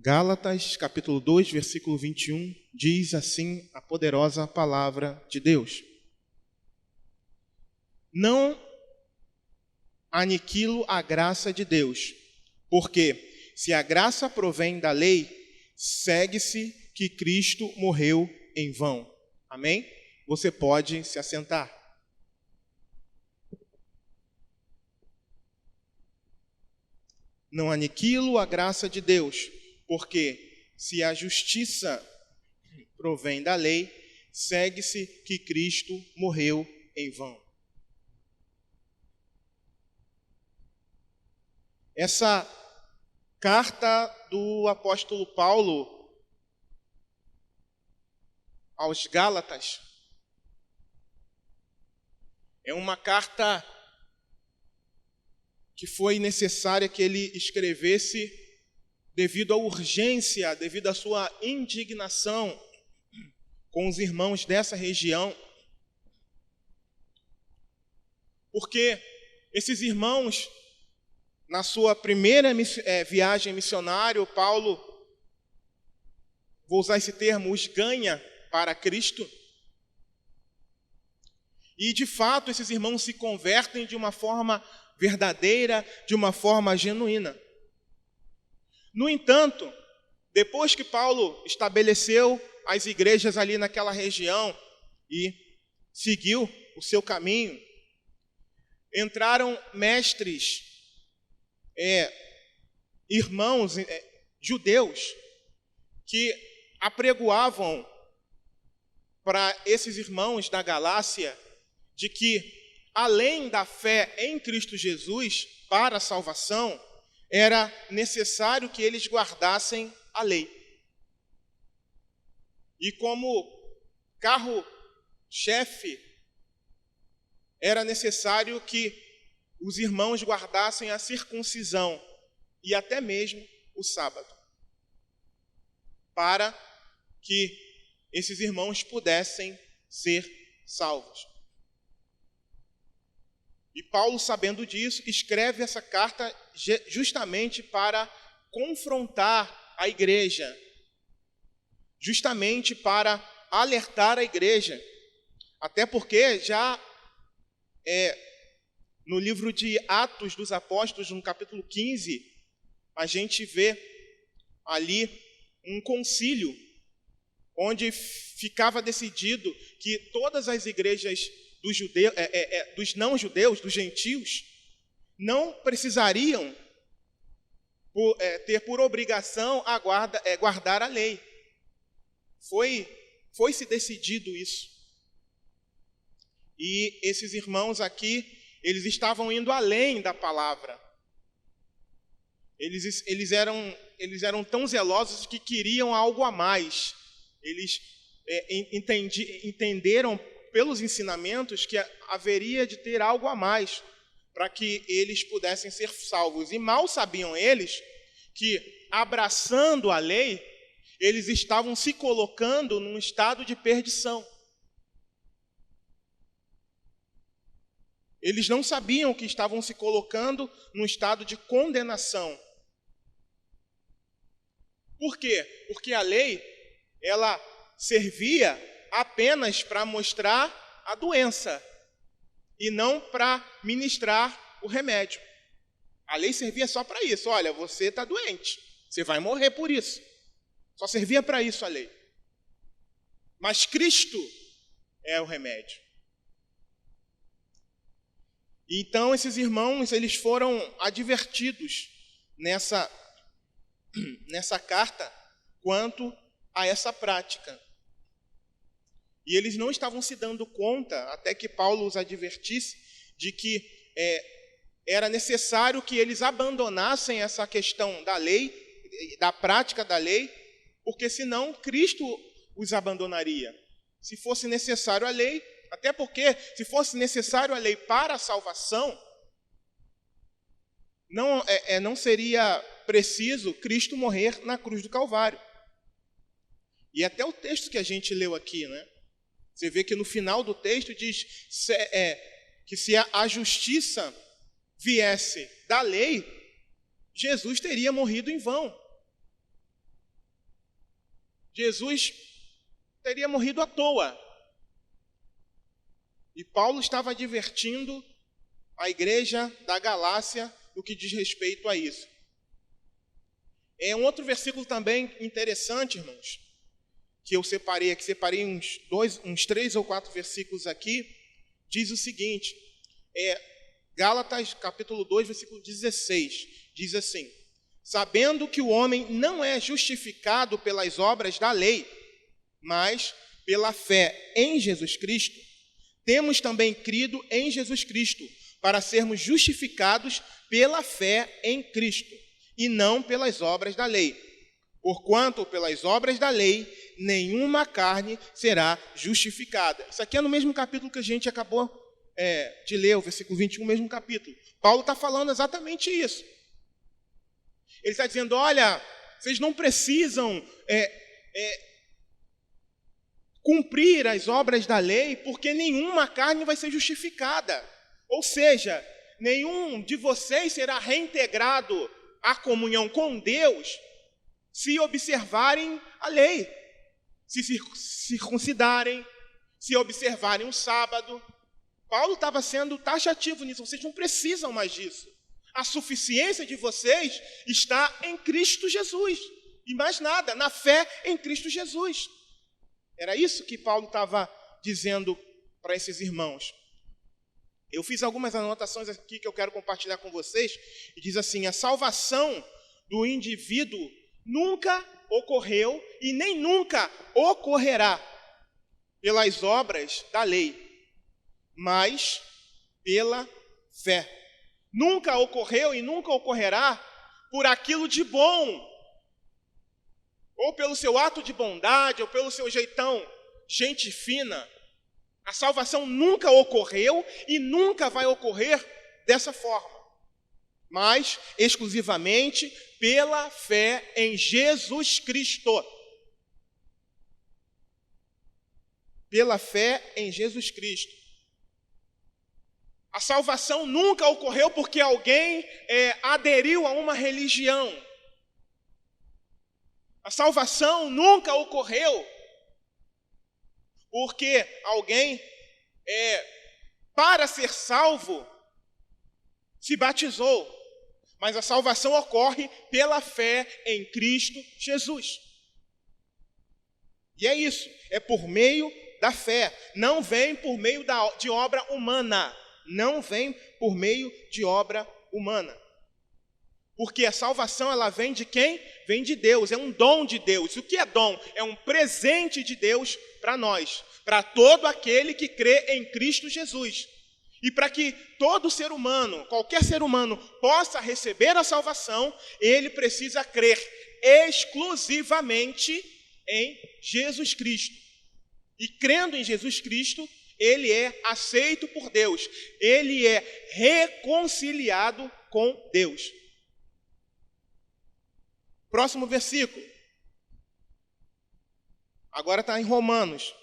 Gálatas, capítulo 2, versículo 21, diz assim a poderosa palavra de Deus: Não aniquilo a graça de Deus, porque se a graça provém da lei, segue-se que Cristo morreu em vão. Amém? Você pode se assentar. Não aniquilo a graça de Deus, porque se a justiça provém da lei, segue-se que Cristo morreu em vão. Essa carta do apóstolo Paulo aos Gálatas é uma carta que foi necessária que ele escrevesse devido à urgência, devido à sua indignação com os irmãos dessa região. Porque esses irmãos, na sua primeira viagem missionária, o Paulo, vou usar esse termo, os ganha para Cristo. E, de fato, esses irmãos se convertem de uma forma verdadeira, de uma forma genuína. No entanto, depois que Paulo estabeleceu as igrejas ali naquela região e seguiu o seu caminho, entraram mestres, irmãos judeus, que apregoavam para esses irmãos da Galácia de que, além da fé em Cristo Jesus para a salvação, era necessário que eles guardassem a lei. E como carro-chefe, era necessário que os irmãos guardassem a circuncisão e até mesmo o sábado, para que esses irmãos pudessem ser salvos. E Paulo, sabendo disso, escreve essa carta justamente para confrontar a igreja, justamente para alertar a igreja. Até porque já no livro de Atos dos Apóstolos, no capítulo 15, a gente vê ali um concílio, onde ficava decidido que todas as igrejas dos não-judeus, dos gentios, não precisariam ter por obrigação guardar a lei. Foi-se decidido isso. E esses irmãos aqui, eles estavam indo além da palavra. Eles eram tão zelosos que queriam algo a mais. Eles entenderam pelos ensinamentos que haveria de ter algo a mais para que eles pudessem ser salvos. E mal sabiam eles que, abraçando a lei, eles estavam se colocando num estado de perdição. Eles não sabiam que estavam se colocando num estado de condenação. Por quê? Porque a lei, ela servia apenas para mostrar a doença e não para ministrar o remédio. A lei servia só para isso. Olha, você está doente, você vai morrer por isso. Só servia para isso a lei. Mas Cristo é o remédio. Então esses irmãos, eles foram advertidos nessa carta quanto a essa prática. E eles não estavam se dando conta, até que Paulo os advertisse, de que era necessário que eles abandonassem essa questão da lei, da prática da lei, porque senão Cristo os abandonaria. Se fosse necessário a lei, até porque se fosse necessário a lei para a salvação, não seria preciso Cristo morrer na cruz do Calvário. E até o texto que a gente leu aqui, né? Você vê que no final do texto diz que se a justiça viesse da lei, Jesus teria morrido em vão. Jesus teria morrido à toa. E Paulo estava advertindo a igreja da Galácia no que diz respeito a isso. Um outro versículo também interessante, irmãos, que eu separei uns 3 ou 4 versículos aqui, diz o seguinte, Gálatas capítulo 2, versículo 16, diz assim: sabendo que o homem não é justificado pelas obras da lei, mas pela fé em Jesus Cristo, temos também crido em Jesus Cristo, para sermos justificados pela fé em Cristo, e não pelas obras da lei. Porquanto pelas obras da lei, nenhuma carne será justificada. Isso aqui é no mesmo capítulo que a gente acabou de ler, o versículo 21, mesmo capítulo. Paulo está falando exatamente isso. Ele está dizendo, olha, vocês não precisam cumprir as obras da lei, porque nenhuma carne vai ser justificada. Ou seja, nenhum de vocês será reintegrado à comunhão com Deus se observarem a lei, se circuncidarem, se observarem o sábado. Paulo estava sendo taxativo nisso, vocês não precisam mais disso. A suficiência de vocês está em Cristo Jesus. E mais nada, na fé em Cristo Jesus. Era isso que Paulo estava dizendo para esses irmãos. Eu fiz algumas anotações aqui que eu quero compartilhar com vocês. E diz assim, a salvação do indivíduo nunca ocorreu e nem nunca ocorrerá pelas obras da lei, mas pela fé. Nunca ocorreu e nunca ocorrerá por aquilo de bom, ou pelo seu ato de bondade, ou pelo seu jeitão, gente fina. A salvação nunca ocorreu e nunca vai ocorrer dessa forma, mas exclusivamente pela fé em Jesus Cristo. Pela fé em Jesus Cristo. A salvação nunca ocorreu porque alguém aderiu a uma religião. A salvação nunca ocorreu porque alguém, para ser salvo, se batizou. Mas a salvação ocorre pela fé em Cristo Jesus. E é isso, é por meio da fé. Não vem por meio de obra humana. Não vem por meio de obra humana. Porque a salvação, ela vem de quem? Vem de Deus, é um dom de Deus. O que é dom? É um presente de Deus para nós, para todo aquele que crê em Cristo Jesus. E para que todo ser humano, qualquer ser humano, possa receber a salvação, ele precisa crer exclusivamente em Jesus Cristo. E crendo em Jesus Cristo, ele é aceito por Deus, ele é reconciliado com Deus. Próximo versículo. Agora está em Romanos,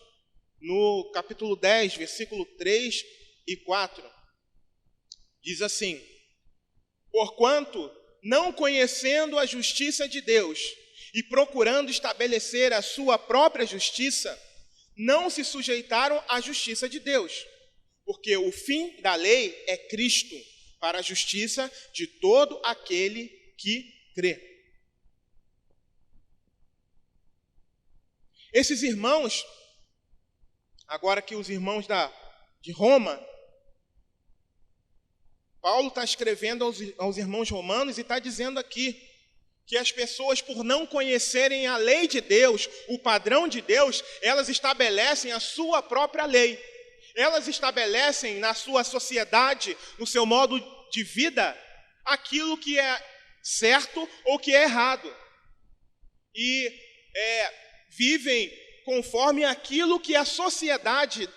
no capítulo 10, versículo 3 e 4. Diz assim: porquanto, não conhecendo a justiça de Deus e procurando estabelecer a sua própria justiça, não se sujeitaram à justiça de Deus, porque o fim da lei é Cristo, para a justiça de todo aquele que crê. Esses irmãos, agora que os irmãos de Roma, Paulo está escrevendo aos irmãos romanos e está dizendo aqui que as pessoas, por não conhecerem a lei de Deus, o padrão de Deus, elas estabelecem a sua própria lei. Elas estabelecem na sua sociedade, no seu modo de vida, aquilo que é certo ou que é errado. E vivem conforme aquilo que a sociedade,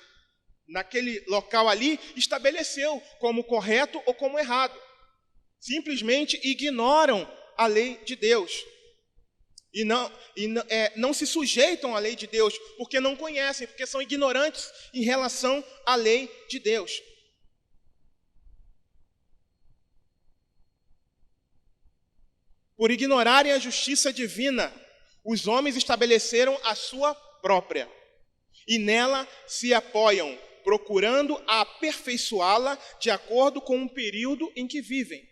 naquele local ali, estabeleceu como correto ou como errado. Simplesmente ignoram a lei de Deus. E não se sujeitam à lei de Deus, porque não conhecem, porque são ignorantes em relação à lei de Deus. Por ignorarem a justiça divina, os homens estabeleceram a sua própria, e nela se apoiam, procurando aperfeiçoá-la de acordo com o período em que vivem.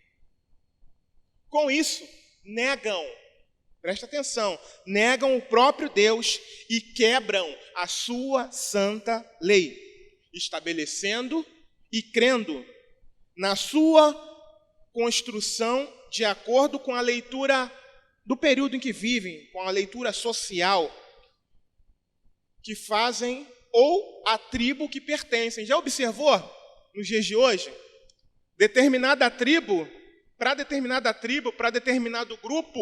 Com isso, negam, presta atenção, negam o próprio Deus e quebram a sua santa lei, estabelecendo e crendo na sua construção de acordo com a leitura do período em que vivem, com a leitura social que fazem ou a tribo que pertencem. Já observou nos dias de hoje? Determinada tribo, para determinado grupo,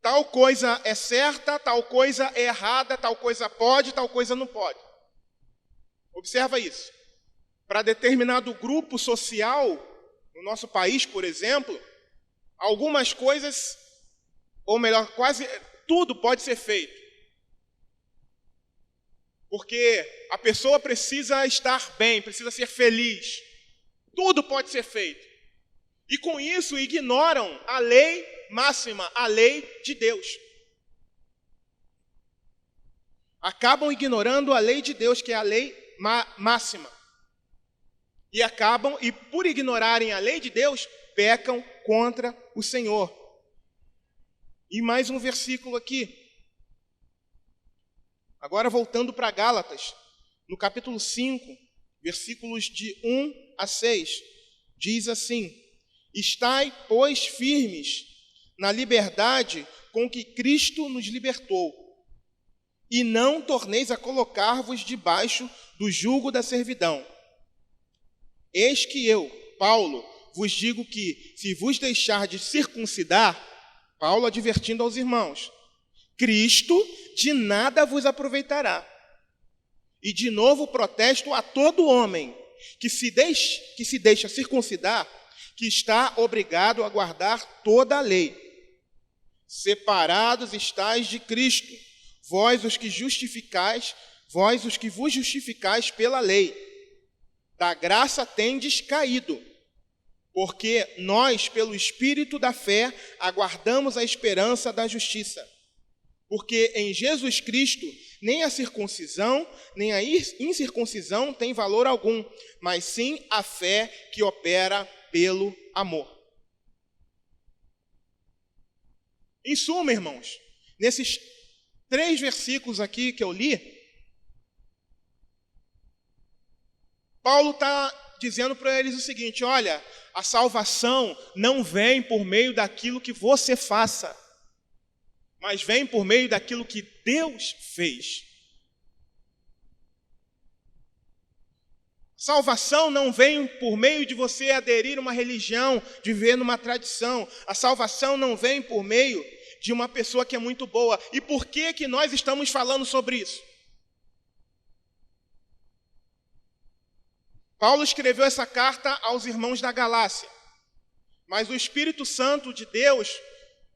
tal coisa é certa, tal coisa é errada, tal coisa pode, tal coisa não pode. Observa isso. Para determinado grupo social, no nosso país, por exemplo, algumas coisas, ou melhor, quase tudo pode ser feito. Porque a pessoa precisa estar bem, precisa ser feliz. Tudo pode ser feito. E com isso ignoram a lei máxima, a lei de Deus. Acabam ignorando a lei de Deus, que é a lei máxima. E por ignorarem a lei de Deus, pecam contra o Senhor. E mais um versículo aqui. Agora voltando para Gálatas, no capítulo 5, versículos de 1 a 6, diz assim: Estai, pois, firmes na liberdade com que Cristo nos libertou, e não torneis a colocar-vos debaixo do jugo da servidão. Eis que eu, Paulo, vos digo que, se vos deixar de circuncidar, Paulo advertindo aos irmãos, Cristo de nada vos aproveitará. E de novo protesto a todo homem que se deixa circuncidar, que está obrigado a guardar toda a lei. Separados estáis de Cristo, vós os que vos justificais pela lei. Da graça tendes caído, porque nós, pelo Espírito da fé, aguardamos a esperança da justiça. Porque em Jesus Cristo, nem a circuncisão, nem a incircuncisão tem valor algum, mas sim a fé que opera pelo amor. Em suma, irmãos, nesses 3 versículos aqui que eu li, Paulo está dizendo para eles o seguinte: olha, a salvação não vem por meio daquilo que você faça, mas vem por meio daquilo que Deus fez. Salvação não vem por meio de você aderir a uma religião, de viver numa tradição. A salvação não vem por meio de uma pessoa que é muito boa. E por que nós estamos falando sobre isso? Paulo escreveu essa carta aos irmãos da Galácia, mas o Espírito Santo de Deus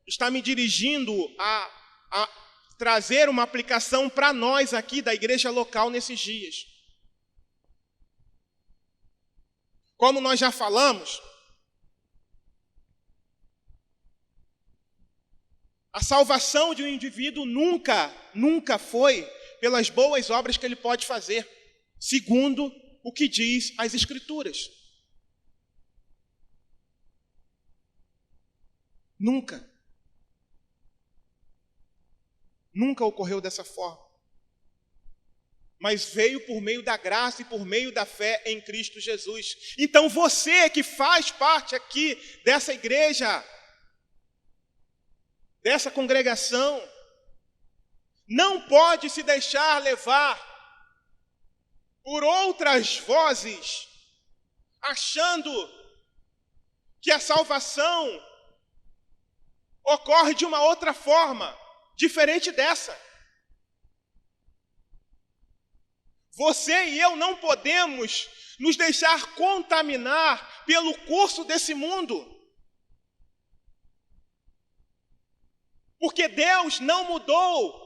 está me dirigindo a trazer uma aplicação para nós aqui da igreja local nesses dias. Como nós já falamos, a salvação de um indivíduo nunca foi pelas boas obras que ele pode fazer, segundo o que diz as Escrituras. Nunca ocorreu dessa forma. Mas veio por meio da graça e por meio da fé em Cristo Jesus. Então você que faz parte aqui dessa igreja, dessa congregação, não pode se deixar levar por outras vozes, achando que a salvação ocorre de uma outra forma, diferente dessa. Você e eu não podemos nos deixar contaminar pelo curso desse mundo. Porque Deus não mudou.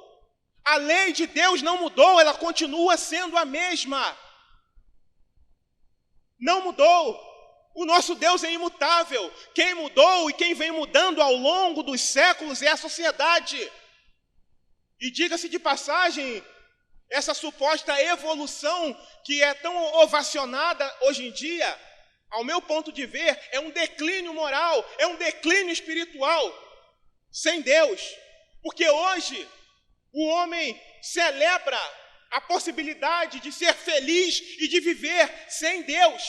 A lei de Deus não mudou, ela continua sendo a mesma. Não mudou. O nosso Deus é imutável. Quem mudou e quem vem mudando ao longo dos séculos é a sociedade. E diga-se de passagem, essa suposta evolução que é tão ovacionada hoje em dia, ao meu ponto de ver, é um declínio moral, é um declínio espiritual sem Deus. Porque hoje o homem celebra a possibilidade de ser feliz e de viver sem Deus.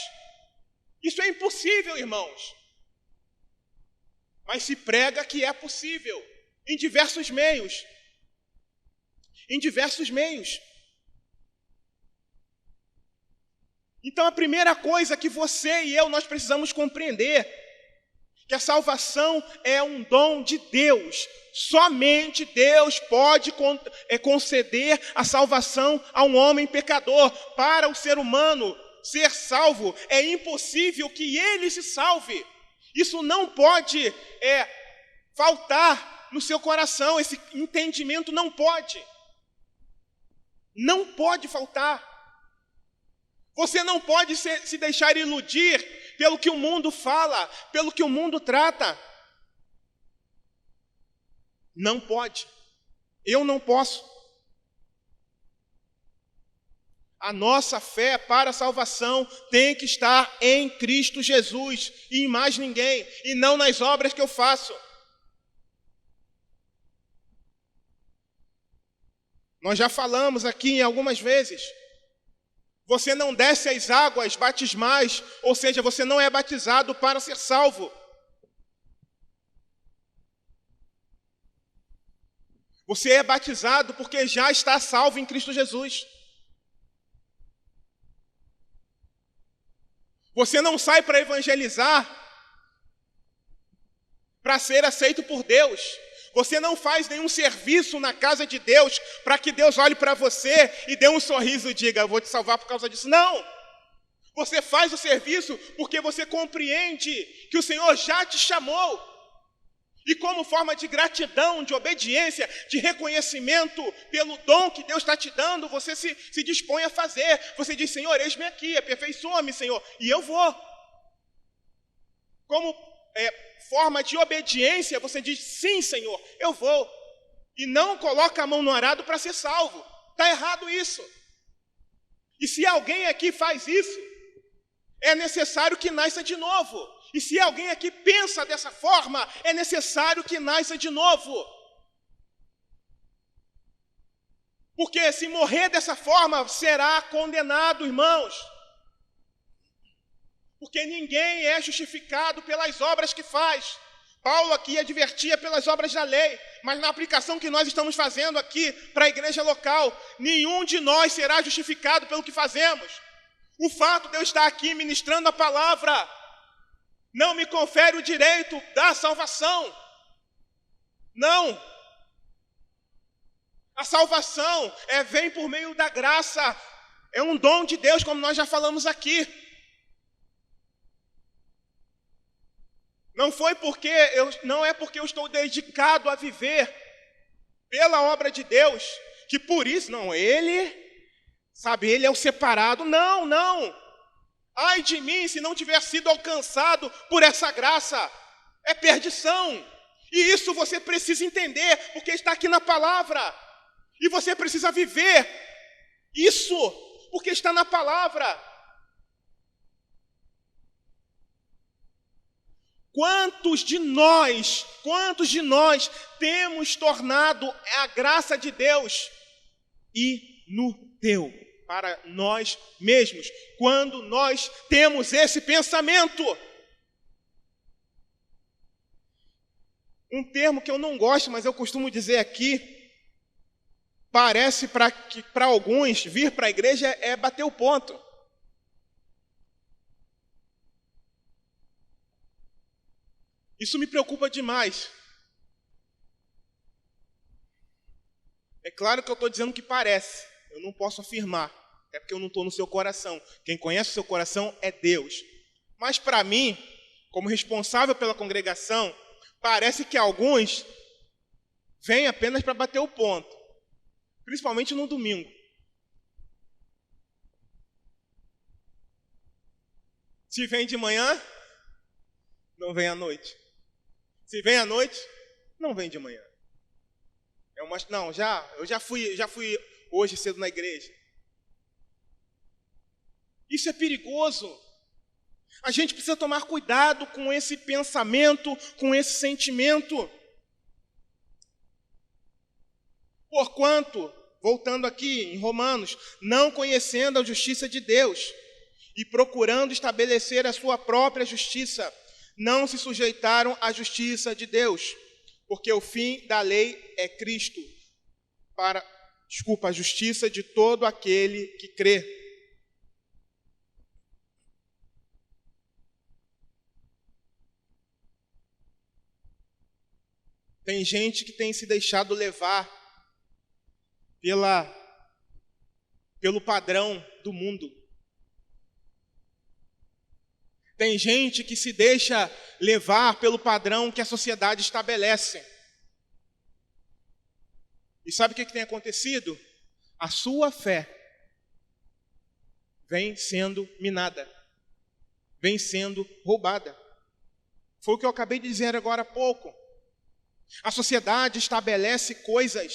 Isso é impossível, irmãos. Mas se prega que é possível, em diversos meios. Em diversos meios. Então a primeira coisa que você e eu nós precisamos compreender, que a salvação é um dom de Deus. Somente Deus pode conceder a salvação a um homem pecador. Para o ser humano ser salvo, é impossível que ele se salve. Isso não pode faltar no seu coração, esse entendimento não pode. Não pode faltar. Você não pode se deixar iludir pelo que o mundo fala, pelo que o mundo trata. Não pode. Eu não posso. A nossa fé para a salvação tem que estar em Cristo Jesus e em mais ninguém, e não nas obras que eu faço. Nós já falamos aqui em algumas vezes. Você não desce as águas batismais, ou seja, você não é batizado para ser salvo. Você é batizado porque já está salvo em Cristo Jesus. Você não sai para evangelizar, para ser aceito por Deus. Você não faz nenhum serviço na casa de Deus para que Deus olhe para você e dê um sorriso e diga, eu vou te salvar por causa disso. Não! Você faz o serviço porque você compreende que o Senhor já te chamou. E como forma de gratidão, de obediência, de reconhecimento pelo dom que Deus está te dando, você se dispõe a fazer. Você diz, Senhor, eis-me aqui, aperfeiçoa-me, Senhor, e eu vou. Como forma de obediência, você diz, sim, Senhor, eu vou. E não coloca a mão no arado para ser salvo. Está errado isso. E se alguém aqui faz isso, é necessário que nasça de novo. E se alguém aqui pensa dessa forma, é necessário que nasça de novo. Porque se morrer dessa forma, será condenado, irmãos. Porque ninguém é justificado pelas obras que faz. Paulo aqui advertia pelas obras da lei, mas na aplicação que nós estamos fazendo aqui para a igreja local, nenhum de nós será justificado pelo que fazemos. O fato de eu estar aqui ministrando a palavra não me confere o direito da salvação. Não. A salvação vem por meio da graça. É um dom de Deus, como nós já falamos aqui. Não é porque eu estou dedicado a viver pela obra de Deus, que por isso, não, ele é o separado. Não, não. Ai de mim se não tiver sido alcançado por essa graça. É perdição. E isso você precisa entender, porque está aqui na palavra. E você precisa viver isso, porque está na palavra. Quantos de nós temos tornado a graça de Deus inútil para nós mesmos, quando nós temos esse pensamento? Um termo que eu não gosto, mas eu costumo dizer aqui, parece para alguns vir para a igreja é bater o ponto. Isso me preocupa demais. É claro que eu estou dizendo que parece. Eu não posso afirmar. É porque eu não estou no seu coração. Quem conhece o seu coração é Deus. Mas para mim, como responsável pela congregação, parece que alguns vêm apenas para bater o ponto. Principalmente no domingo. Se vem de manhã, não vem à noite. Se vem à noite, não vem de manhã. Não, eu já fui hoje cedo na igreja. Isso é perigoso. A gente precisa tomar cuidado com esse pensamento, com esse sentimento. Porquanto, voltando aqui em Romanos, não conhecendo a justiça de Deus e procurando estabelecer a sua própria justiça, não se sujeitaram à justiça de Deus, porque o fim da lei é Cristo, a justiça de todo aquele que crê. Tem gente que tem se deixado levar pelo padrão do mundo. Tem gente que se deixa levar pelo padrão que a sociedade estabelece. E sabe o que tem acontecido? A sua fé vem sendo minada, vem sendo roubada. Foi o que eu acabei de dizer agora há pouco. A sociedade estabelece coisas,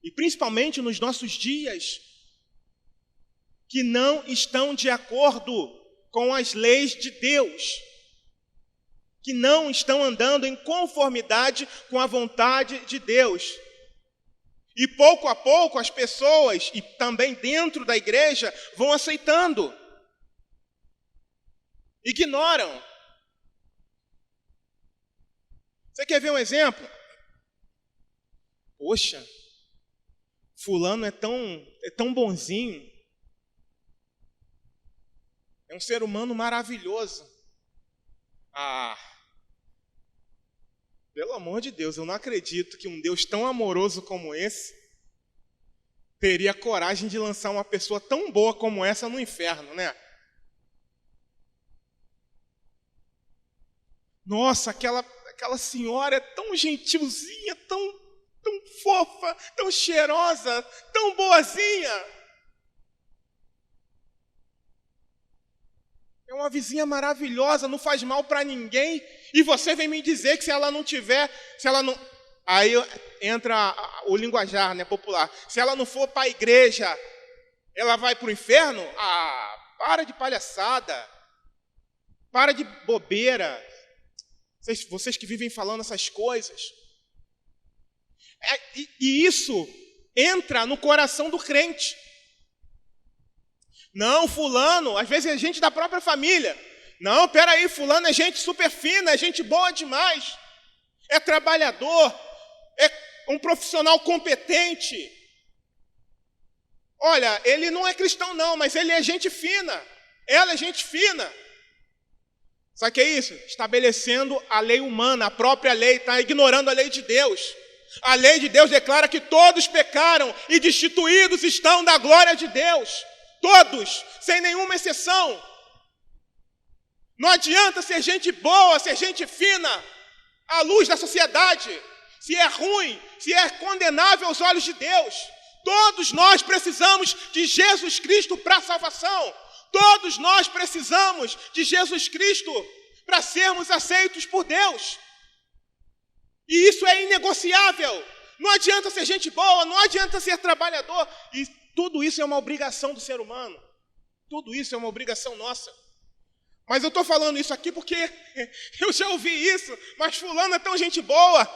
e principalmente nos nossos dias, que não estão de acordo com as leis de Deus, que não estão andando em conformidade com a vontade de Deus. E pouco a pouco as pessoas, e também dentro da igreja, vão aceitando, ignoram. Você quer ver um exemplo? Poxa, fulano é tão bonzinho. É um ser humano maravilhoso. Pelo amor de Deus, eu não acredito que um Deus tão amoroso como esse teria coragem de lançar uma pessoa tão boa como essa no inferno, né? Nossa, aquela senhora é tão gentilzinha, tão fofa, tão cheirosa, tão boazinha. É uma vizinha maravilhosa, não faz mal para ninguém. E você vem me dizer que se ela não... Aí entra o linguajar, né, popular. Se ela não for para a igreja, ela vai para o inferno? Para de palhaçada. Para de bobeira. Vocês que vivem falando essas coisas. E isso entra no coração do crente. Não, fulano, às vezes é gente da própria família. Não, peraí, fulano é gente super fina, é gente boa demais. É trabalhador, é um profissional competente. Olha, ele não é cristão não, mas ele é gente fina. Ela é gente fina. Sabe o que é isso? Estabelecendo a lei humana, a própria lei, está ignorando a lei de Deus. A lei de Deus declara que todos pecaram e destituídos estão da glória de Deus. Todos, sem nenhuma exceção. Não adianta ser gente boa, ser gente fina, à luz da sociedade, se é ruim, se é condenável aos olhos de Deus. Todos nós precisamos de Jesus Cristo para a salvação. Todos nós precisamos de Jesus Cristo para sermos aceitos por Deus. E isso é inegociável. Não adianta ser gente boa, não adianta ser trabalhador. E tudo isso é uma obrigação do ser humano. Tudo isso é uma obrigação nossa. Mas eu estou falando isso aqui porque eu já ouvi isso. Mas fulano é tão gente boa.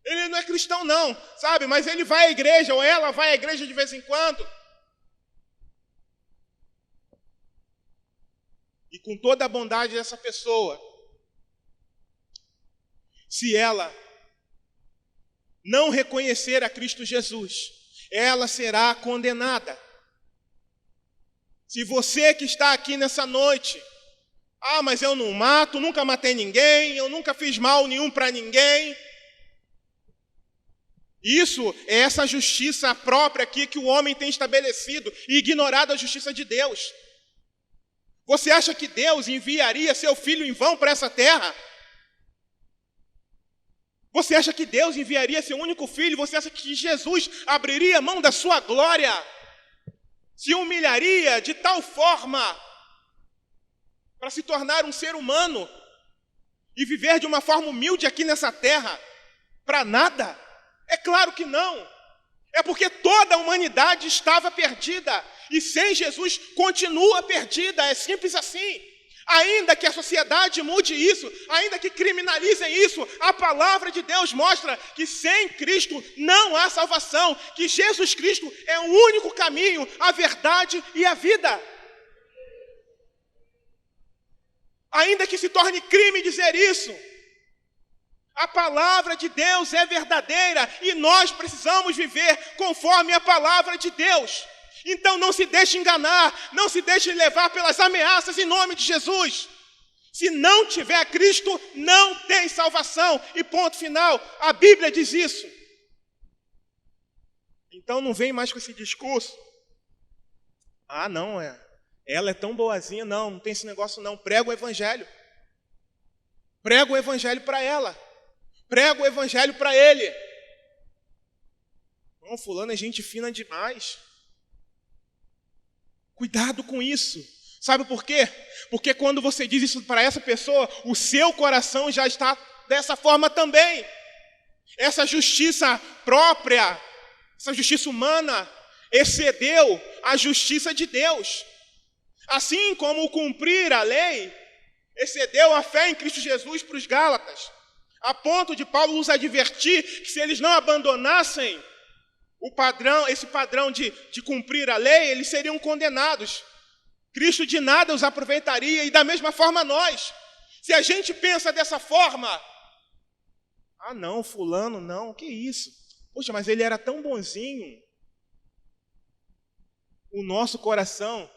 Ele não é cristão não, sabe? Mas ele vai à igreja, ou ela vai à igreja de vez em quando. E com toda a bondade dessa pessoa, se ela não reconhecer a Cristo Jesus, ela será condenada. Se você que está aqui nessa noite, mas eu não mato, nunca matei ninguém, eu nunca fiz mal nenhum para ninguém. Isso é essa justiça própria aqui que o homem tem estabelecido e ignorado a justiça de Deus. Você acha que Deus enviaria seu filho em vão para essa terra? Você acha que Deus enviaria seu único filho? Você acha que Jesus abriria mão da sua glória? Se humilharia de tal forma para se tornar um ser humano e viver de uma forma humilde aqui nessa terra? Para nada. É claro que não. É porque toda a humanidade estava perdida. E sem Jesus continua perdida. É simples assim. Ainda que a sociedade mude isso, ainda que criminalizem isso, a palavra de Deus mostra que sem Cristo não há salvação, que Jesus Cristo é o único caminho, a verdade e a vida. Ainda que se torne crime dizer isso, a palavra de Deus é verdadeira e nós precisamos viver conforme a palavra de Deus. Então não se deixe enganar, não se deixe levar pelas ameaças em nome de Jesus. Se não tiver Cristo, não tem salvação. E ponto final, a Bíblia diz isso. Então não vem mais com esse discurso. Ah, não, ela é tão boazinha. Não tem esse negócio não. Prega o evangelho. Prega o evangelho para ela. Prega o evangelho para ele. Não, fulano é gente fina demais. Cuidado com isso. Sabe por quê? Porque quando você diz isso para essa pessoa, o seu coração já está dessa forma também. Essa justiça própria, essa justiça humana, excedeu a justiça de Deus. Assim como o cumprir a lei, excedeu a fé em Cristo Jesus para os Gálatas. A ponto de Paulo os advertir que se eles não abandonassem esse padrão de cumprir a lei, eles seriam condenados. Cristo de nada os aproveitaria, e da mesma forma nós. Se a gente pensa dessa forma, ah não, fulano não, que isso? Poxa, mas ele era tão bonzinho. O nosso coração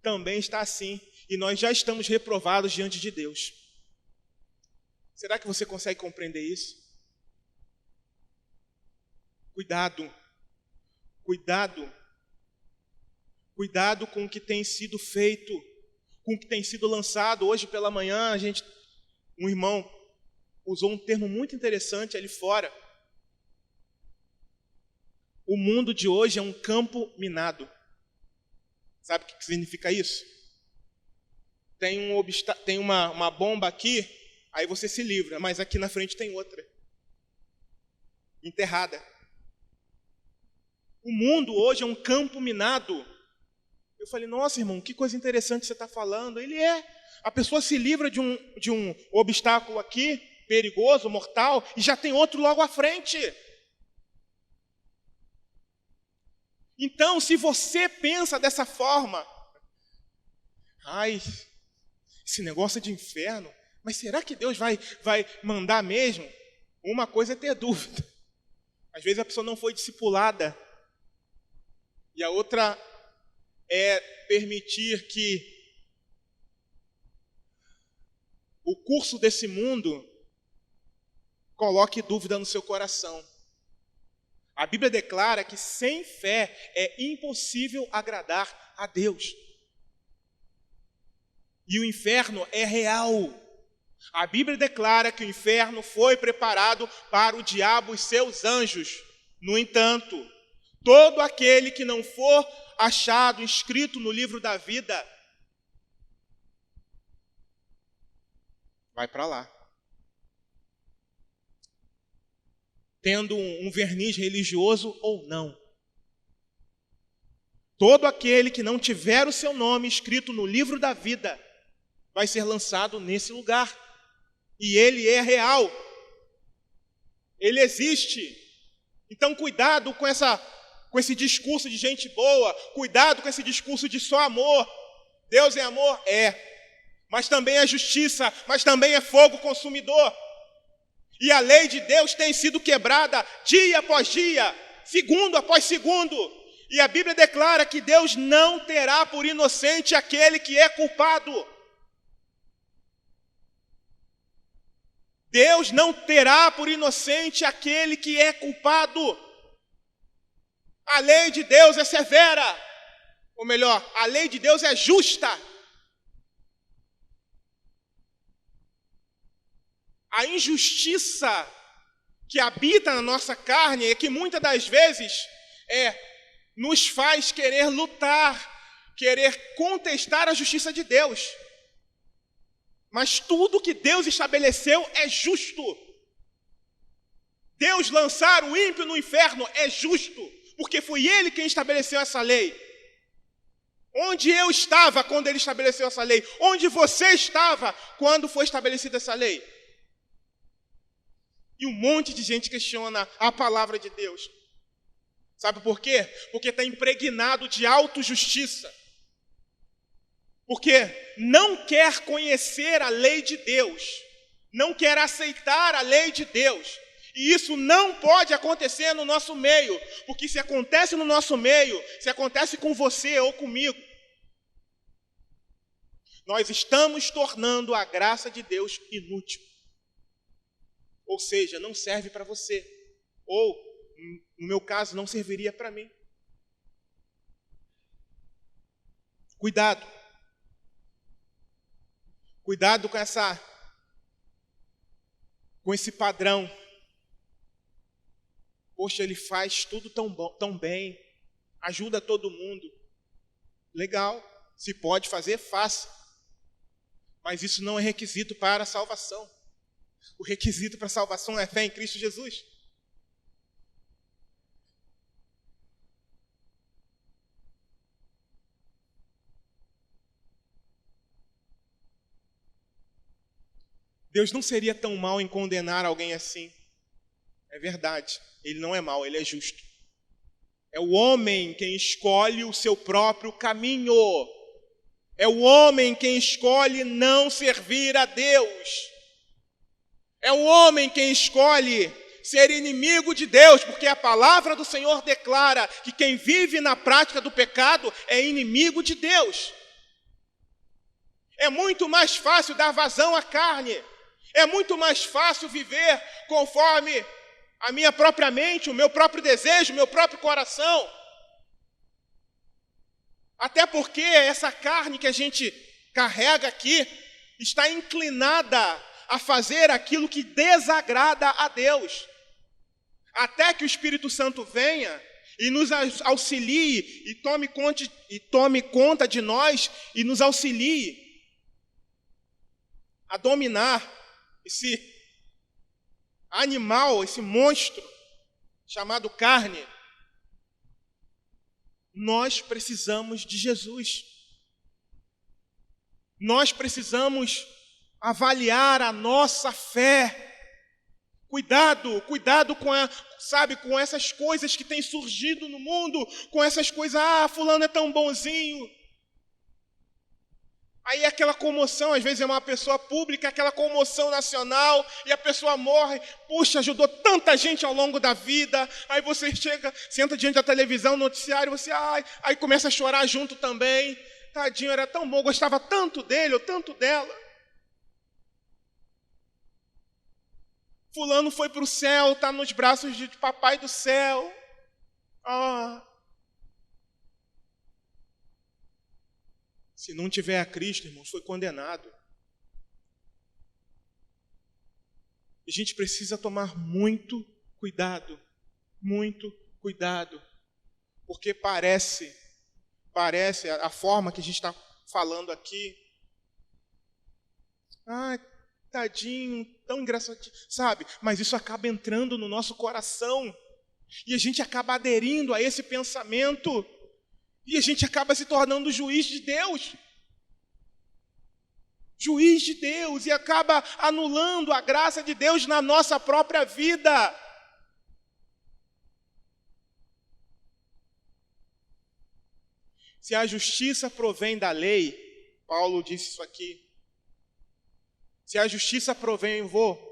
também está assim, e nós já estamos reprovados diante de Deus. Será que você consegue compreender isso? Cuidado. Cuidado com o que tem sido feito, com o que tem sido lançado. Hoje pela manhã, um irmão usou um termo muito interessante ali fora. O mundo de hoje é um campo minado. Sabe o que significa isso? Tem uma bomba aqui, aí você se livra, mas aqui na frente tem outra. Enterrada. O mundo hoje é um campo minado. Eu falei, nossa, irmão, que coisa interessante você está falando. Ele é. A pessoa se livra de um obstáculo aqui, perigoso, mortal, e já tem outro logo à frente. Então, se você pensa dessa forma, ai, esse negócio é de inferno, mas será que Deus vai mandar mesmo? Uma coisa é ter dúvida. Às vezes a pessoa não foi discipulada. E a outra é permitir que o curso desse mundo coloque dúvida no seu coração. A Bíblia declara que sem fé é impossível agradar a Deus. E o inferno é real. A Bíblia declara que o inferno foi preparado para o diabo e seus anjos. No entanto, todo aquele que não for achado, inscrito no livro da vida, vai para lá. Tendo um verniz religioso ou não. Todo aquele que não tiver o seu nome escrito no livro da vida vai ser lançado nesse lugar. E ele é real. Ele existe. Então cuidado com esse discurso de gente boa, cuidado com esse discurso de só amor. Deus é amor? É. Mas também é justiça, mas também é fogo consumidor. E a lei de Deus tem sido quebrada dia após dia, segundo após segundo. E a Bíblia declara que Deus não terá por inocente aquele que é culpado. Deus não terá por inocente aquele que é culpado. A lei de Deus é severa. Ou melhor, a lei de Deus é justa. A injustiça que habita na nossa carne é que muitas das vezes nos faz querer lutar, querer contestar a justiça de Deus. Mas tudo que Deus estabeleceu é justo. Deus lançar o ímpio no inferno é justo, porque foi Ele quem estabeleceu essa lei. Onde eu estava quando Ele estabeleceu essa lei? Onde você estava quando foi estabelecida essa lei? E um monte de gente questiona a palavra de Deus. Sabe por quê? Porque está impregnado de autojustiça. Porque não quer conhecer a lei de Deus. Não quer aceitar a lei de Deus. E isso não pode acontecer no nosso meio. Porque se acontece no nosso meio, se acontece com você ou comigo, nós estamos tornando a graça de Deus inútil. Ou seja, não serve para você. Ou, no meu caso, não serviria para mim. Cuidado. Cuidado com esse padrão. Poxa, ele faz tudo tão bem. Ajuda todo mundo. Legal. Se pode fazer, faça. Mas isso não é requisito para a salvação. O requisito para a salvação é a fé em Cristo Jesus. Deus não seria tão mau em condenar alguém assim. É verdade. Ele não é mau, ele é justo. É o homem quem escolhe o seu próprio caminho. É o homem quem escolhe não servir a Deus. É o homem quem escolhe ser inimigo de Deus, porque a palavra do Senhor declara que quem vive na prática do pecado é inimigo de Deus. É muito mais fácil dar vazão à carne. É muito mais fácil viver conforme a minha própria mente, o meu próprio desejo, o meu próprio coração. Até porque essa carne que a gente carrega aqui está inclinada a fazer aquilo que desagrada a Deus. Até que o Espírito Santo venha e nos auxilie e tome conta de nós e nos auxilie a dominar esse animal, esse monstro chamado carne. Nós precisamos de Jesus. Nós precisamos avaliar a nossa fé. Cuidado com essas coisas que têm surgido no mundo, com essas coisas, fulano é tão bonzinho. Aí aquela comoção, às vezes é uma pessoa pública, aquela comoção nacional, e a pessoa morre. Puxa, ajudou tanta gente ao longo da vida. Aí você chega, senta diante da televisão, noticiário, você aí começa a chorar junto também. Tadinho, era tão bom, gostava tanto dele ou tanto dela. Fulano foi para o céu, está nos braços de papai do céu. Se não tiver a Cristo, irmãos, foi condenado. A gente precisa tomar muito cuidado, porque parece a forma que a gente está falando aqui, tadinho, tão engraçadinho, sabe? Mas isso acaba entrando no nosso coração, e a gente acaba aderindo a esse pensamento, e a gente acaba se tornando juiz de Deus. Juiz de Deus, e acaba anulando a graça de Deus na nossa própria vida. Se a justiça provém da lei, Paulo disse isso aqui, se a justiça provém, vou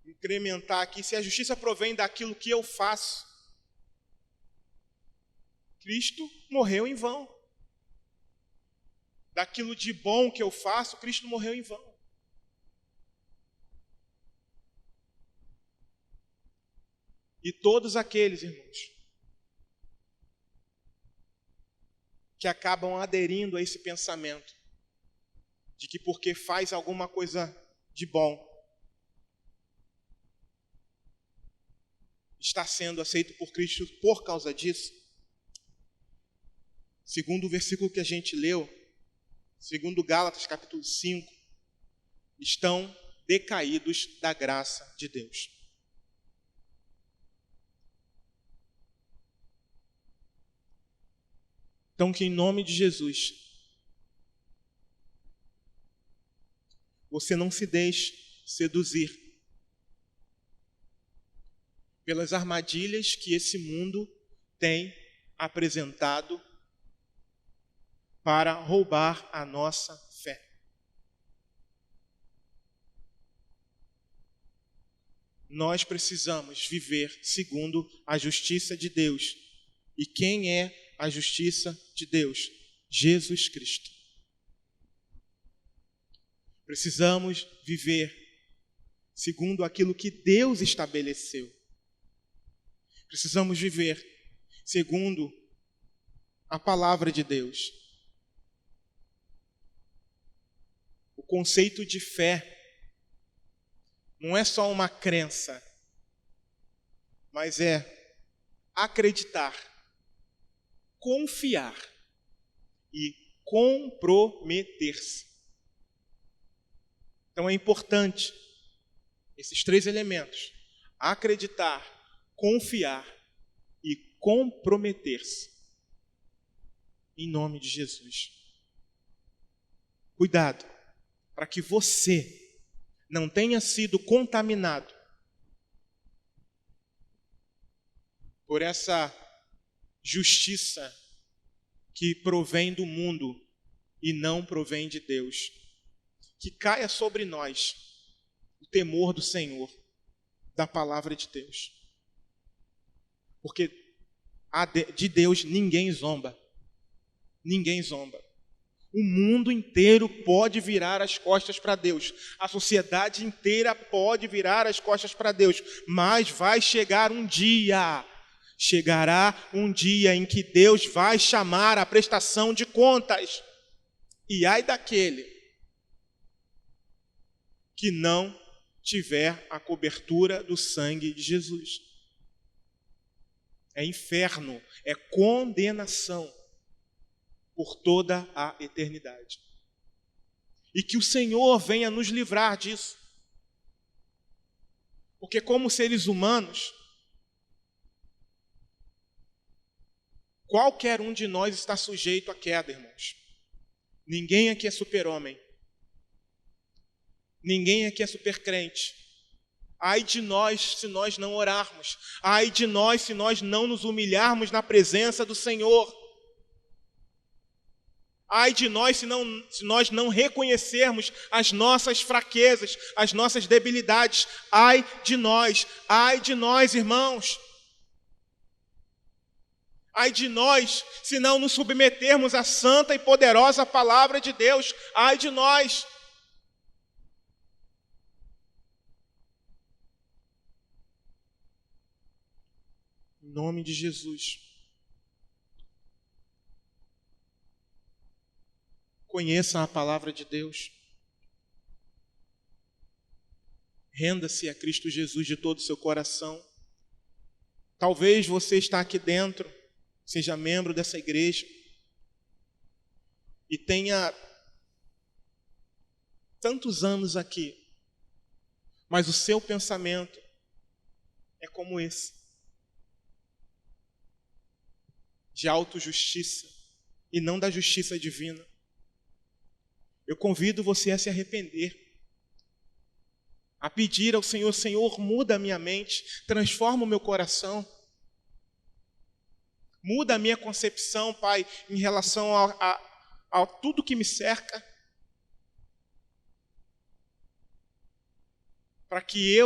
incrementar aqui, se a justiça provém daquilo que eu faço, Cristo morreu em vão. Daquilo de bom que eu faço, Cristo morreu em vão. E todos aqueles, irmãos, que acabam aderindo a esse pensamento de que porque faz alguma coisa de bom, está sendo aceito por Cristo por causa disso, segundo o versículo que a gente leu, segundo Gálatas capítulo 5, estão decaídos da graça de Deus. Então, que em nome de Jesus, você não se deixe seduzir pelas armadilhas que esse mundo tem apresentado para roubar a nossa fé. Nós precisamos viver segundo a justiça de Deus. E quem é a justiça de Deus? Jesus Cristo. Precisamos viver segundo aquilo que Deus estabeleceu. Precisamos viver segundo a palavra de Deus. O conceito de fé não é só uma crença, mas é acreditar, confiar e comprometer-se. Então é importante esses três elementos: acreditar, confiar e comprometer-se. Em nome de Jesus. Cuidado, para que você não tenha sido contaminado por essa justiça que provém do mundo e não provém de Deus. Que caia sobre nós o temor do Senhor, da palavra de Deus. Porque de Deus ninguém zomba. Ninguém zomba. O mundo inteiro pode virar as costas para Deus. A sociedade inteira pode virar as costas para Deus. Mas vai chegar um dia. Chegará um dia em que Deus vai chamar a prestação de contas. E ai daquele que não tiver a cobertura do sangue de Jesus. É inferno, é condenação por toda a eternidade. E que o Senhor venha nos livrar disso. Porque como seres humanos, qualquer um de nós está sujeito à queda, irmãos. Ninguém aqui é super-homem. Ninguém aqui é super-crente. Ai de nós se nós não orarmos. Ai de nós se nós não nos humilharmos na presença do Senhor. Ai de nós se nós não reconhecermos as nossas fraquezas, as nossas debilidades. Ai de nós, irmãos. Ai de nós se não nos submetermos à santa e poderosa palavra de Deus. Ai de nós. Em nome de Jesus. Conheça a palavra de Deus. Renda-se a Cristo Jesus de todo o seu coração. Talvez você está aqui dentro, seja membro dessa igreja, e tenha tantos anos aqui, mas o seu pensamento é como esse, de autojustiça e não da justiça divina. Eu convido você a se arrepender, a pedir ao Senhor: Senhor, muda a minha mente, transforma o meu coração, muda a minha concepção, Pai, em relação a tudo que me cerca, para que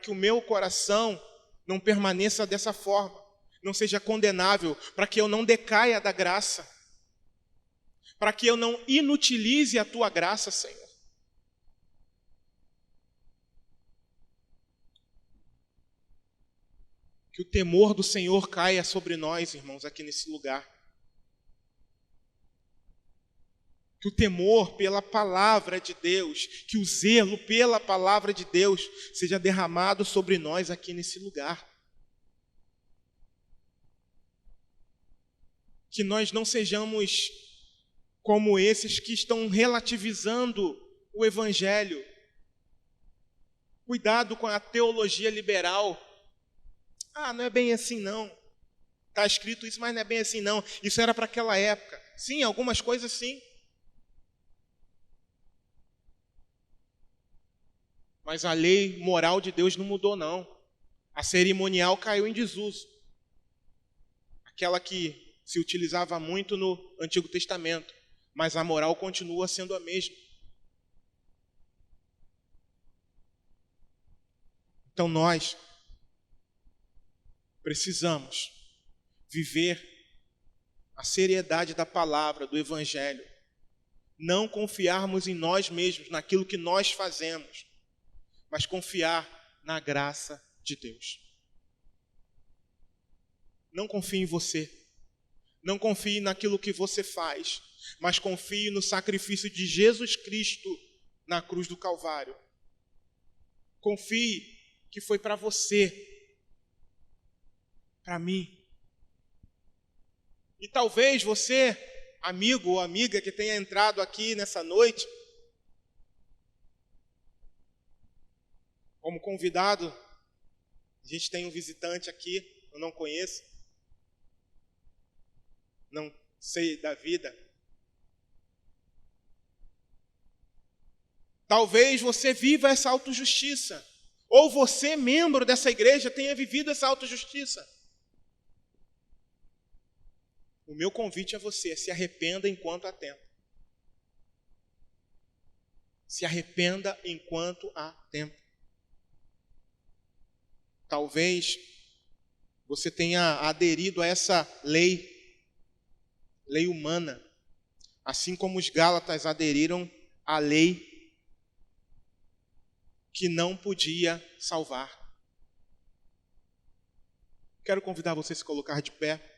o meu coração não permaneça dessa forma, não seja condenável, para que eu não decaia da graça, para que eu não inutilize a Tua graça, Senhor. Que o temor do Senhor caia sobre nós, irmãos, aqui nesse lugar. Que o temor pela palavra de Deus, que o zelo pela palavra de Deus seja derramado sobre nós aqui nesse lugar. Que nós não sejamos como esses que estão relativizando o Evangelho, Cuidado com a teologia liberal. Não é bem assim não. Está escrito isso, mas não é bem assim não. Isso era para aquela época. Sim, algumas coisas sim. Mas a lei moral de Deus não mudou não. A cerimonial caiu em desuso. Aquela que se utilizava muito no Antigo Testamento. Mas a moral continua sendo a mesma. Então nós precisamos viver a seriedade da palavra, do Evangelho. Não confiarmos em nós mesmos, naquilo que nós fazemos, mas confiar na graça de Deus. Não confie em você. Não confie naquilo que você faz, mas confie no sacrifício de Jesus Cristo na cruz do Calvário. Confie que foi para você, para mim. E talvez você, amigo ou amiga que tenha entrado aqui nessa noite, como convidado, a gente tem um visitante aqui, eu não conheço, não sei da vida. Talvez você viva essa autojustiça, ou você, membro dessa igreja, tenha vivido essa autojustiça. O meu convite a você: se arrependa enquanto há tempo. Se arrependa enquanto há tempo. Talvez você tenha aderido a essa lei humana, assim como os Gálatas aderiram à lei que não podia salvar. Quero convidar você a se colocar de pé.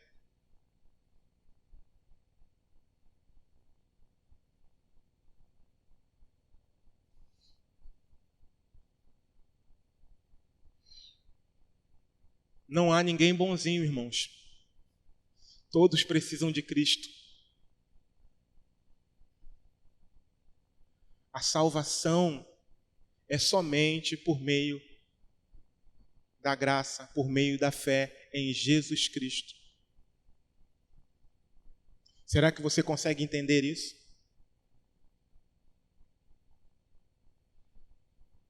Não há ninguém bonzinho, irmãos. Todos precisam de Cristo. A salvação é somente por meio da graça, por meio da fé em Jesus Cristo. Será que você consegue entender isso?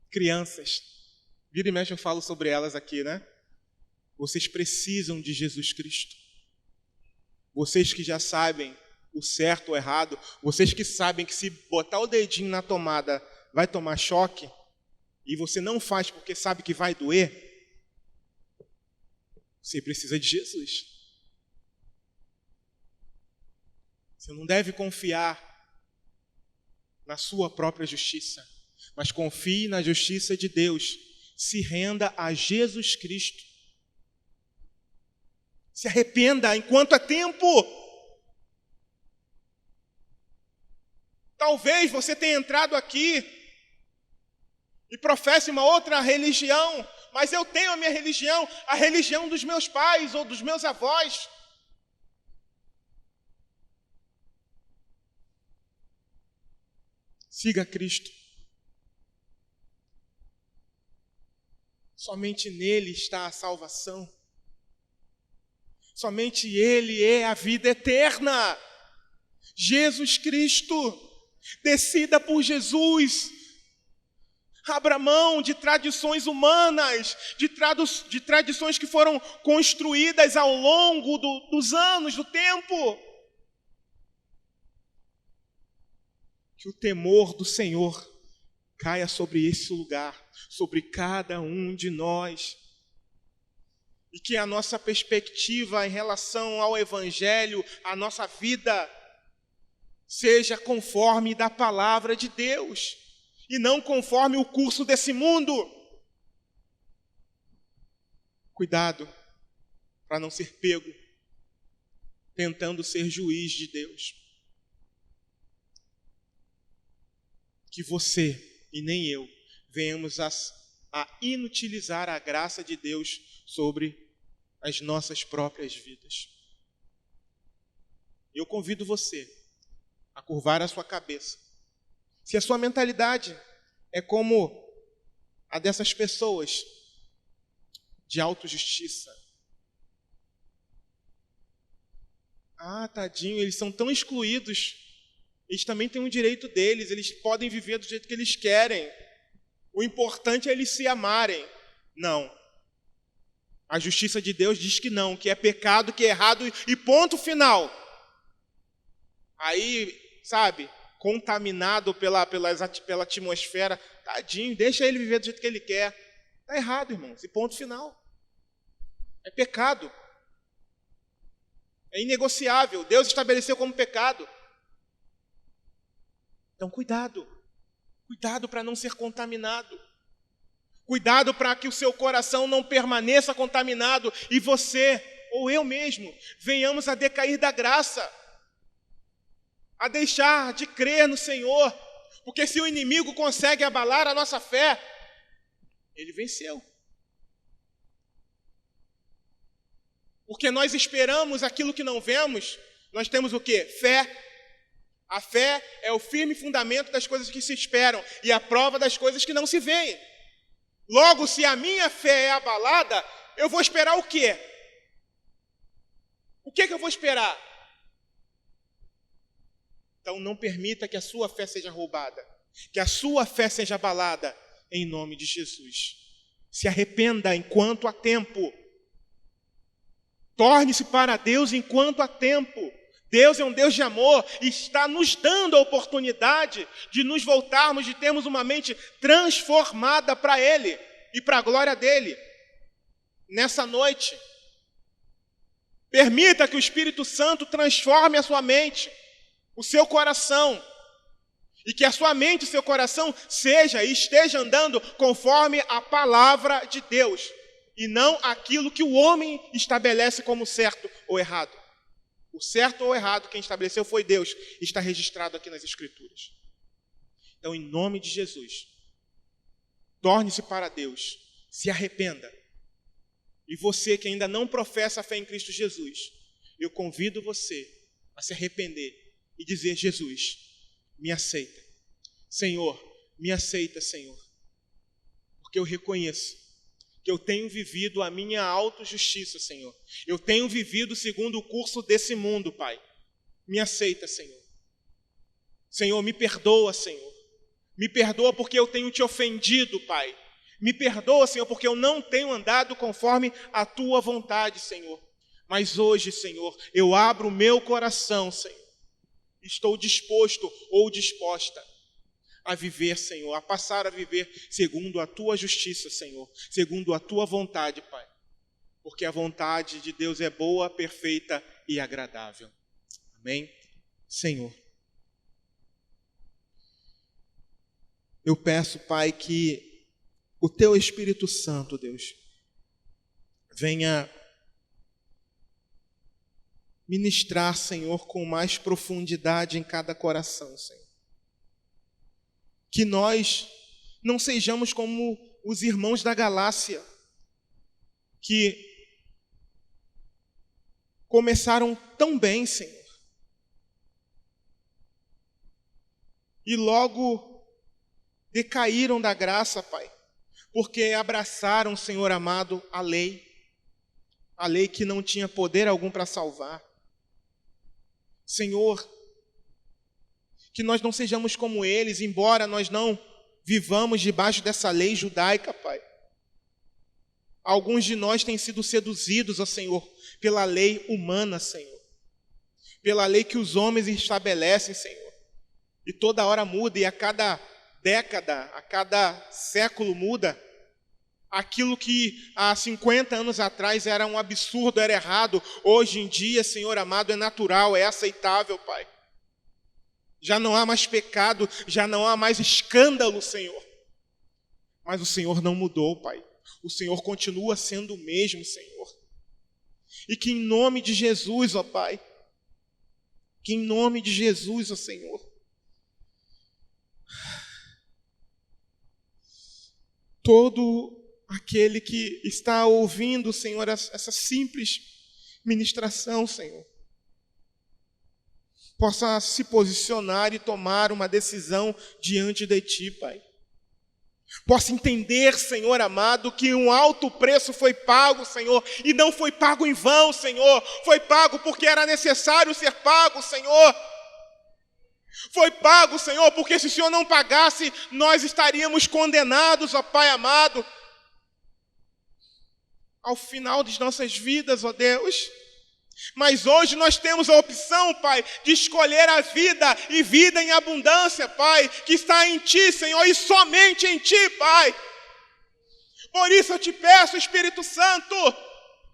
Crianças, vira e mexe eu falo sobre elas aqui, né? Vocês precisam de Jesus Cristo. Vocês que já sabem o certo ou o errado, vocês que sabem que se botar o dedinho na tomada vai tomar choque, e você não faz porque sabe que vai doer, você precisa de Jesus. Você não deve confiar na sua própria justiça, mas confie na justiça de Deus. Se renda a Jesus Cristo. Se arrependa enquanto há tempo. Talvez você tenha entrado aqui e professe uma outra religião, mas eu tenho a minha religião, a religião dos meus pais ou dos meus avós. Siga Cristo. Somente nele está a salvação. Somente Ele é a vida eterna. Jesus Cristo. Decida por Jesus. Abra mão de tradições humanas, de tradições que foram construídas ao longo dos anos, do tempo. Que o temor do Senhor caia sobre esse lugar, sobre cada um de nós. E que a nossa perspectiva em relação ao Evangelho, a nossa vida, seja conforme da palavra de Deus, e não conforme o curso desse mundo. Cuidado para não ser pego tentando ser juiz de Deus. Que você e nem eu venhamos a inutilizar a graça de Deus sobre as nossas próprias vidas. Eu convido você a curvar a sua cabeça. Se a sua mentalidade é como a dessas pessoas de autojustiça. Ah, tadinho, eles são tão excluídos. Eles também têm um direito deles, eles podem viver do jeito que eles querem. O importante é eles se amarem. Não. A justiça de Deus diz que não, que é pecado, que é errado e ponto final. Aí, sabe, contaminado pela atmosfera, tadinho, deixa ele viver do jeito que ele quer. Está errado, irmãos, e ponto final. É pecado. É inegociável. Deus estabeleceu como pecado. Então, cuidado. Cuidado para não ser contaminado. Cuidado para que o seu coração não permaneça contaminado e você, ou eu mesmo, venhamos a decair da graça, a deixar de crer no Senhor. Porque se o inimigo consegue abalar a nossa fé, ele venceu. Porque nós esperamos aquilo que não vemos, nós temos o quê? Fé. A fé é o firme fundamento das coisas que se esperam e a prova das coisas que não se veem. Logo, se a minha fé é abalada, eu vou esperar o quê? O que é que eu vou esperar? Então não permita que a sua fé seja roubada, que a sua fé seja abalada, em nome de Jesus. Se arrependa enquanto há tempo. Torne-se para Deus enquanto há tempo. Deus é um Deus de amor e está nos dando a oportunidade de nos voltarmos, de termos uma mente transformada para Ele e para a glória dEle. Nessa noite, permita que o Espírito Santo transforme a sua mente, o seu coração, e que a sua mente e o seu coração seja e esteja andando conforme a palavra de Deus, e não aquilo que o homem estabelece como certo ou errado. O certo ou errado, quem estabeleceu foi Deus, e está registrado aqui nas Escrituras. Então, em nome de Jesus, torne-se para Deus, se arrependa. E você que ainda não professa a fé em Cristo Jesus, eu convido você a se arrepender e dizer: Jesus, me aceita. Senhor, me aceita, Senhor. Porque eu reconheço que eu tenho vivido a minha autojustiça, Senhor. Eu tenho vivido segundo o curso desse mundo, Pai. Me aceita, Senhor. Senhor, me perdoa, Senhor. Me perdoa porque eu tenho te ofendido, Pai. Me perdoa, Senhor, porque eu não tenho andado conforme a tua vontade, Senhor. Mas hoje, Senhor, eu abro o meu coração, Senhor. Estou disposto ou disposta a viver, Senhor, a passar a viver segundo a tua justiça, Senhor, segundo a tua vontade, Pai. Porque a vontade de Deus é boa, perfeita e agradável. Amém? Senhor, eu peço, Pai, que o teu Espírito Santo, Deus, venha ministrar, Senhor, com mais profundidade em cada coração, Senhor. Que nós não sejamos como os irmãos da Galácia, que começaram tão bem, Senhor, e logo decaíram da graça, Pai, porque abraçaram, Senhor amado, a lei que não tinha poder algum para salvar. Senhor, que nós não sejamos como eles, embora nós não vivamos debaixo dessa lei judaica, Pai. Alguns de nós têm sido seduzidos, ó Senhor, pela lei humana, Senhor. Pela lei que os homens estabelecem, Senhor. E toda hora muda, e a cada década, a cada século muda. Aquilo que há 50 anos atrás era um absurdo, era errado, hoje em dia, Senhor amado, é natural, é aceitável, Pai. Já não há mais pecado, já não há mais escândalo, Senhor. Mas o Senhor não mudou, Pai. O Senhor continua sendo o mesmo, Senhor. E que em nome de Jesus, ó Pai, que em nome de Jesus, ó Senhor, todo aquele que está ouvindo, Senhor, essa simples ministração, Senhor, possa se posicionar e tomar uma decisão diante de Ti, Pai. possa entender, Senhor amado, que um alto preço foi pago, Senhor, e não foi pago em vão, Senhor, foi pago porque era necessário ser pago, Senhor. Foi pago, Senhor, porque se o Senhor não pagasse, nós estaríamos condenados, ó Pai amado, ao final das nossas vidas, ó Deus. Mas hoje nós temos a opção, Pai, de escolher a vida e vida em abundância, Pai, que está em Ti, Senhor, e somente em Ti, Pai. Por isso eu te peço, Espírito Santo,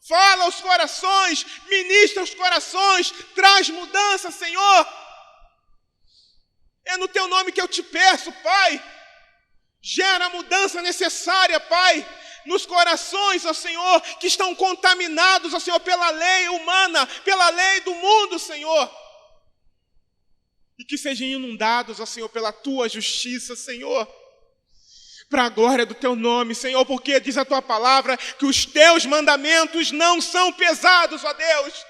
fala aos corações, ministra os corações, traz mudança, Senhor. É no Teu nome que eu te peço, Pai. Gera a mudança necessária, Pai, nos corações, ó Senhor, que estão contaminados, ó Senhor, pela lei humana, pela lei do mundo, Senhor. E que sejam inundados, ó Senhor, pela Tua justiça, Senhor. Para a glória do Teu nome, Senhor, porque diz a Tua palavra que os Teus mandamentos não são pesados, ó Deus.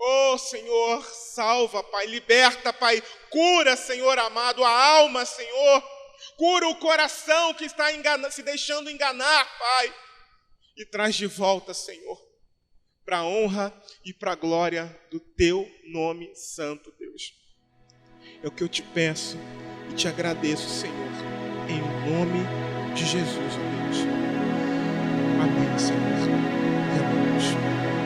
Oh, Senhor, salva, Pai, liberta, Pai, cura, Senhor amado, a alma, Senhor. Cura o coração que está se deixando enganar, Pai. E traz de volta, Senhor, para a honra e para a glória do Teu nome santo, Deus. É o que eu te peço e te agradeço, Senhor, em nome de Jesus, ó Deus. Amém, Senhor. E amamos.